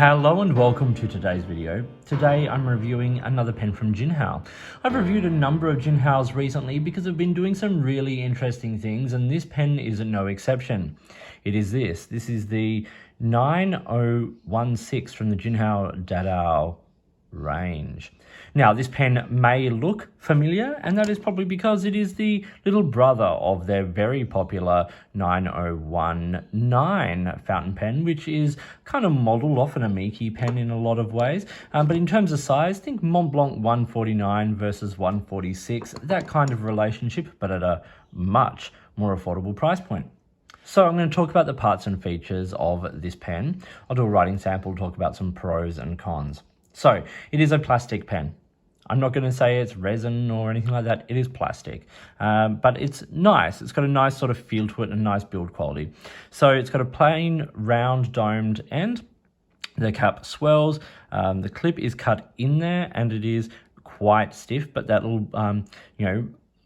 Hello and welcome to today's video. Today I'm reviewing another pen from Jinhao. I've reviewed a number of Jinhaos recently because I've been doing some really interesting things, and this pen is no exception. It is this. This is the 9016 from the Jinhao Dadao range. Now, this pen may look familiar, and that is probably because it is the little brother of their very popular 9019 fountain pen, which is kind of modelled off an Amiki pen in a lot of ways. But in terms of size, think Mont Blanc 149 versus 146, that kind of relationship, but at a much more affordable price point. So I'm going to talk about the parts and features of this pen. I'll do a writing sample, talk about some pros and cons. So it is a plastic pen. I'm not going to say it's resin or anything like that. It is plastic, but it's nice. It's got a nice sort of feel to it and a nice build quality. So it's got a plain round domed end. The cap swells. The clip is cut in there and it is quite stiff, but that little,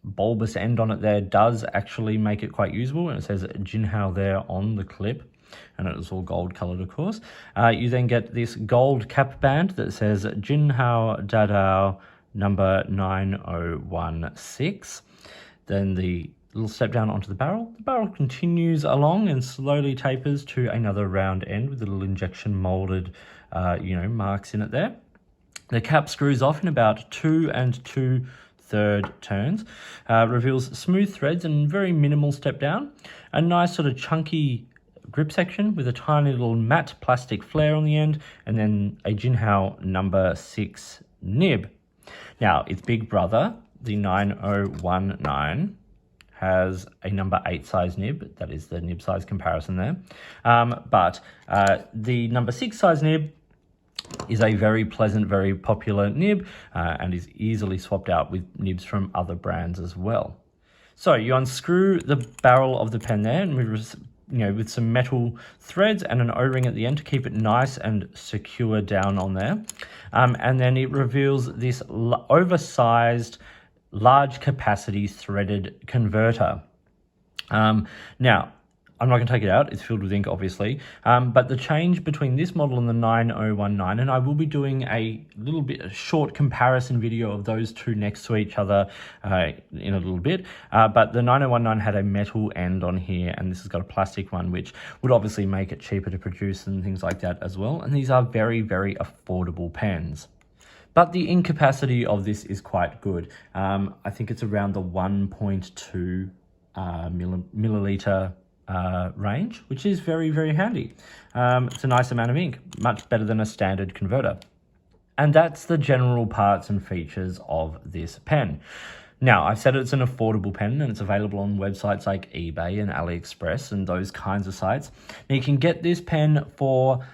bulbous end on it there does actually make it quite usable. And it says Jinhao there on the clip. And it is all gold colored, of course. You then get this gold cap band that says Jinhao Dadao number 9016. Then the little step down onto the barrel. The barrel continues along and slowly tapers to another round end with a little injection molded, marks in it there. The cap screws off in about 2 2/3 turns, reveals smooth threads and very minimal step down. A nice sort of chunky grip section with a tiny little matte plastic flare on the end, and then a Jinhao number 6 nib. Now, its big brother, the 9019, has a number 8 size nib. That is the nib size comparison there. But the number 6 size nib is a very pleasant, very popular nib, and is easily swapped out with nibs from other brands as well. So you unscrew the barrel of the pen there, and with some metal threads and an O-ring at the end to keep it nice and secure down on there. And then it reveals this oversized, large capacity threaded converter. Now, I'm not going to take it out. It's filled with ink, obviously. But the change between this model and the 9019, and I will be doing a short comparison video of those two next to each other in a little bit. But the 9019 had a metal end on here, and this has got a plastic one, which would obviously make it cheaper to produce and things like that as well. And these are very, very affordable pens. But the ink capacity of this is quite good. I think it's around the 1.2 milliliter range, which is very, very handy. It's a nice amount of ink, much better than a standard converter. And that's the general parts and features of this pen. Now, I've said it's an affordable pen and it's available on websites like eBay and AliExpress and those kinds of sites. Now, you can get this pen for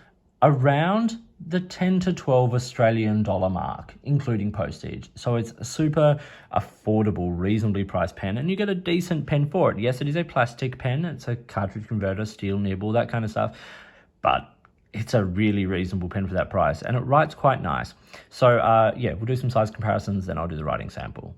around the 10 to 12 Australian dollar mark, including postage. So it's a super affordable, reasonably priced pen, and you get a decent pen for it. Yes, it is a plastic pen. It's a cartridge converter, steel nib, all that kind of stuff. But it's a really reasonable pen for that price, and it writes quite nice. So we'll do some size comparisons, then I'll do the writing sample.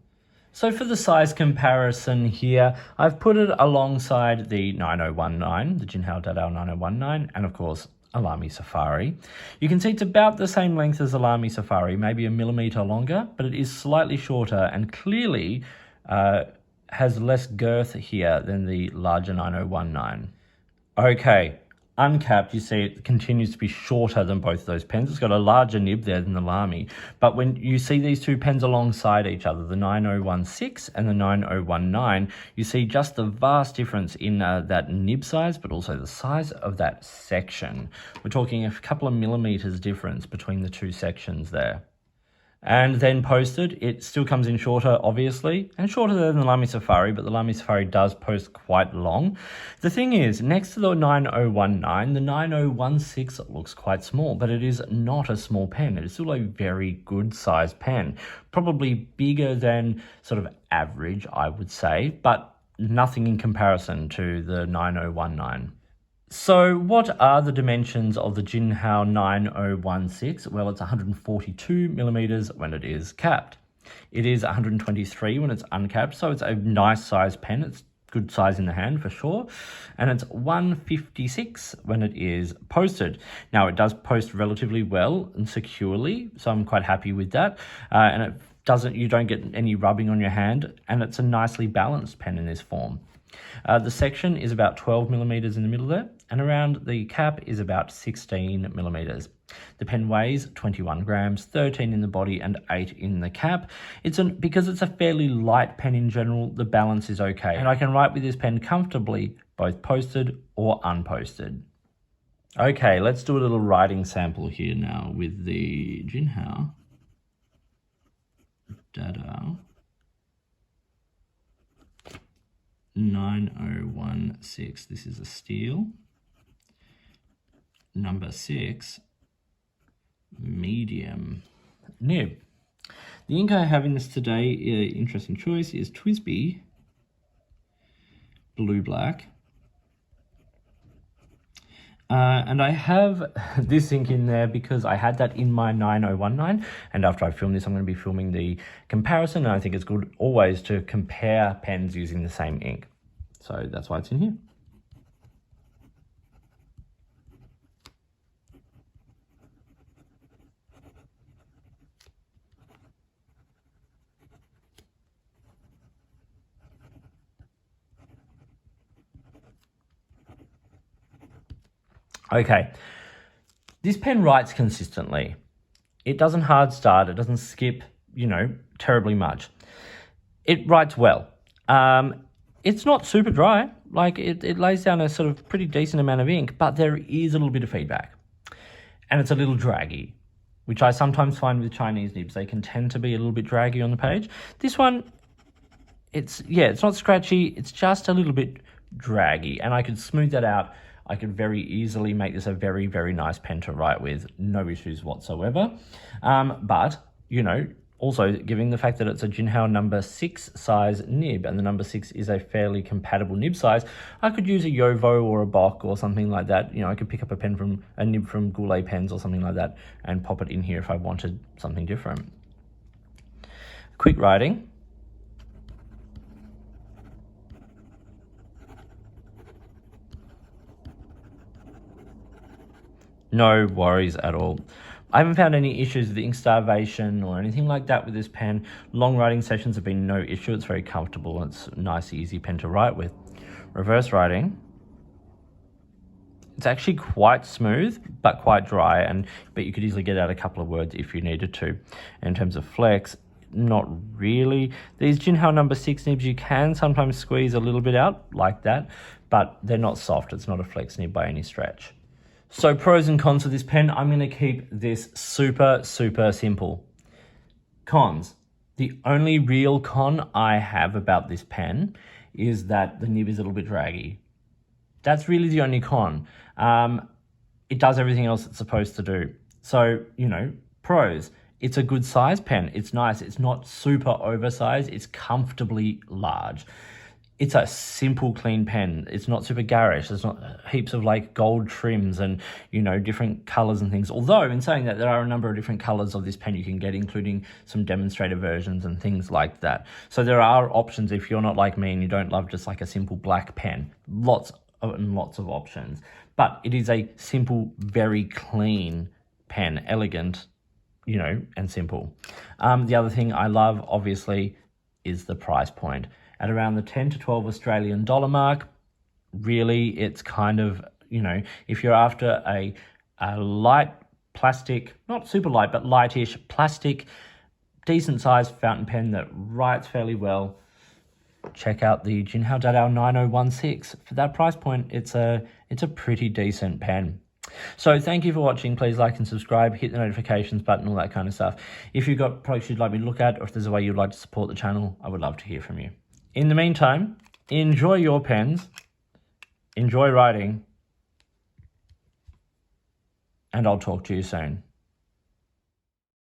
So for the size comparison here, I've put it alongside the 9019, the Jinhao Dadao 9019, and of course, Alamy Safari. You can see it's about the same length as Alamy Safari, maybe a millimeter longer, but it is slightly shorter and clearly has less girth here than the larger 9019. Okay, uncapped, you see it continues to be shorter than both of those pens. It's got a larger nib there than the Lamy, but when you see these two pens alongside each other, the 9016 and the 9019, you see just the vast difference in that nib size, but also the size of that section. We're talking a couple of millimeters difference between the two sections there. And then posted, it still comes in shorter, obviously, and shorter than the Lamy Safari, but the Lamy Safari does post quite long. The thing is, next to the 9019, the 9016 looks quite small, but it is not a small pen. It is still a very good sized pen. Probably bigger than sort of average, I would say, but nothing in comparison to the 9019. So what are the dimensions of the Jinhao 9016? Well, it's 142 millimeters when it is capped. It is 123 when it's uncapped, so it's a nice size pen. It's good size in the hand for sure. And it's $1.56 when it is posted. Now it does post relatively well and securely, so I'm quite happy with that. And you don't get any rubbing on your hand, and it's a nicely balanced pen in this form. The section is about 12 millimeters in the middle there, and around the cap is about 16 millimeters. The pen weighs 21 grams, 13 in the body and 8 in the cap. Because it's a fairly light pen in general, the balance is okay. And I can write with this pen comfortably, both posted or unposted. Okay, let's do a little writing sample here now with the Jinhao Dadao 9016. This is a steel. Number 6, medium nib. The ink I have in this today, interesting choice, is TWSBI Blue Black. And I have this ink in there because I had that in my 9019, and after I film this I'm going to be filming the comparison, and I think it's good always to compare pens using the same ink. So that's why it's in here. Okay, this pen writes consistently. It doesn't hard start, it doesn't skip, terribly much. It writes well. It's not super dry, like it lays down a sort of pretty decent amount of ink, but there is a little bit of feedback. And it's a little draggy, which I sometimes find with Chinese nibs. They can tend to be a little bit draggy on the page. This one, it's not scratchy, it's just a little bit draggy, and I could smooth that out. I could very easily make this a very, very nice pen to write with, no issues whatsoever. But, also given the fact that it's a Jinhao number 6 size nib, and the number 6 is a fairly compatible nib size, I could use a Yovo or a Bock or something like that. I could pick up a nib from Goulet pens or something like that and pop it in here if I wanted something different. Quick writing. No worries at all. I haven't found any issues with ink starvation or anything like that with this pen. Long writing sessions have been no issue. It's very comfortable. It's a nice, easy pen to write with. Reverse writing. It's actually quite smooth, but quite dry, but you could easily get out a couple of words if you needed to. In terms of flex, not really. These Jinhao number 6 nibs, you can sometimes squeeze a little bit out like that, but they're not soft. It's not a flex nib by any stretch. So pros and cons of this pen, I'm going to keep this super, super simple. Cons. The only real con I have about this pen is that the nib is a little bit draggy. That's really the only con. It does everything else it's supposed to do. So, pros. It's a good size pen. It's nice. It's not super oversized. It's comfortably large. It's a simple, clean pen. It's not super garish. There's not heaps of gold trims and, different colors and things. Although, in saying that, there are a number of different colors of this pen you can get, including some demonstrator versions and things like that. So there are options if you're not like me and you don't love just a simple black pen. Lots and lots of options. But it is a simple, very clean pen. Elegant, and simple. The other thing I love, obviously, is the price point. At around the 10 to 12 Australian dollar mark, really it's kind of, if you're after a light plastic, not super light, but lightish plastic, decent sized fountain pen that writes fairly well, check out the Jinhao Dadao 9016. For that price point, it's a pretty decent pen. So thank you for watching. Please like and subscribe, hit the notifications button, all that kind of stuff. If you've got products you'd like me to look at, or if there's a way you'd like to support the channel, I would love to hear from you. In the meantime, enjoy your pens, enjoy writing, and I'll talk to you soon.